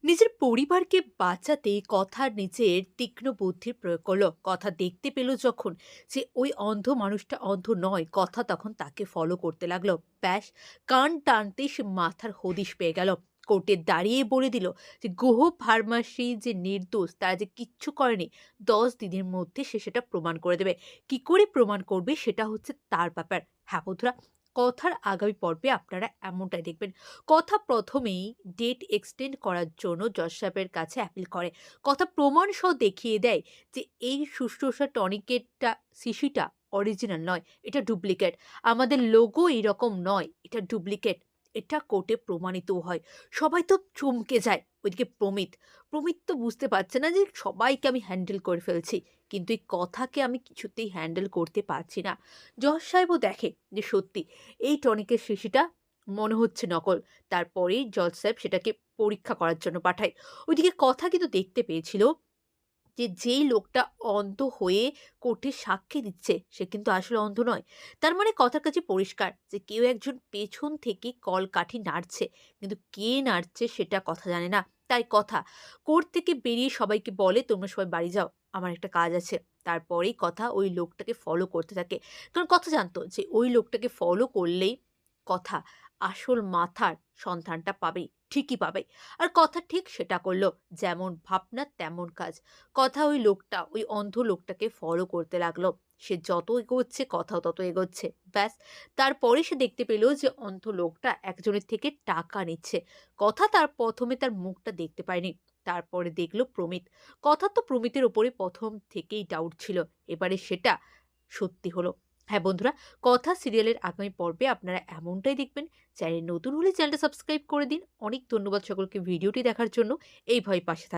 নিজের পরিবারকে বাঁচাতে কথা নিজের তীক্ষ্ণ বুদ্ধির প্রয়োগ করলো। কথা দেখতে পেল যখন যে ওই অন্ধ মানুষটা অন্ধ নয়, কথা তখন তাকে ফলো করতে লাগলো। ব্যাস, কান টানতে সে মাথার হদিশ পেয়ে গেল। কোর্টে দাঁড়িয়ে বলে দিল যে গুহ ফার্মাসি যে নির্দোষ, তারা যে কিচ্ছু করেনি। 10 দিনের মধ্যে সে সেটা প্রমাণ করে দেবে। কি করে প্রমাণ করবে সেটা হচ্ছে তার ব্যাপার। হ্যাঁ বন্ধুরা, কথার আগামী পর্বে আপনারা এমনটাই দেখবেন। কথা প্রথমেই ডেট এক্সটেন্ড করার জন্য জজ সাহেবের কাছে অ্যাপিল করে। কথা প্রমাণ সহ দেখিয়ে দেয় যে এই শুশ্রূষা টনিকেটটা শিশিটা অরিজিনাল নয়, এটা ডুপ্লিকেট। আমাদের লোগো এরকম নয়, এটা ডুপ্লিকেট। এটা কোর্টে প্রমাণিতও হয়। সবাই তো চমকে যায়। ওইদিকে প্রমিত, প্রমিত তো বুঝতে পারছে না যে সবাইকে আমি হ্যান্ডেল করে ফেলছি। কিন্তু এই কথাকে আমি কিছুতেই হ্যান্ডেল করতে পারছি না। জজ সাহেবও দেখে যে সত্যি এই টনিকের শিশিটা মনে হচ্ছে নকল। তারপরেই জজ সাহেব সেটাকে পরীক্ষা করার জন্য পাঠায়। ওইদিকে কথা কিন্তু দেখতে পেয়েছিল যে যেই লোকটা অন্ধ হয়ে কোর্টে সাক্ষী দিচ্ছে সে কিন্তু আসলে অন্ধ নয়। তার মানে কথার কাছে পরিষ্কার যে কেউ একজন পেছন থেকে কলকাঠি নাড়ছে। কিন্তু কে নাড়ছে সেটা কথা জানে না। তাই কথা কোর্ট থেকে বেরিয়ে সবাইকে বলে, "তোমরা সবাই বাড়ি যাও। আমার একটা কাজ আছে।" তারপরেই কথা ওই লোকটাকে ফলো করতে থাকে। কারণ কথা জানতো যে ওই লোকটাকে ফলো করলেই কথা আসল মাথার সন্ধানটা পাবেই, ঠিকই পাবে। আর কথা ঠিক সেটা করল। যেমন ভাবনা তেমন কাজ। কথা ওই লোকটা, ওই অন্ধ লোকটাকে ফলো করতে লাগলো। সে যত এগোচ্ছে কথাও তত এগোচ্ছে। ব্যাস, তারপরে সে দেখতে পেল যে অন্ধ লোকটা একজনের থেকে টাকা নিচ্ছে। কথা তার ১ম এ তার মুখটা দেখতে পায়নি। তারপরে দেখল প্রমিত। কথার তো প্রমিতের উপরে ১ম থেকেই ডাউট ছিল। এবারে সেটা সত্যি হলো। হ্যাঁ বন্ধুরা, কথা সিরিয়ালের আগামী পর্বে আপনারা এমনটাই দেখবেন। চ্যানেল নতুন হলে চ্যানেলটা সাবস্ক্রাইব করে দিন। অনেক ধন্যবাদ সকলকে ভিডিওটি দেখার জন্য। এইভাবে পাশে থাকবেন।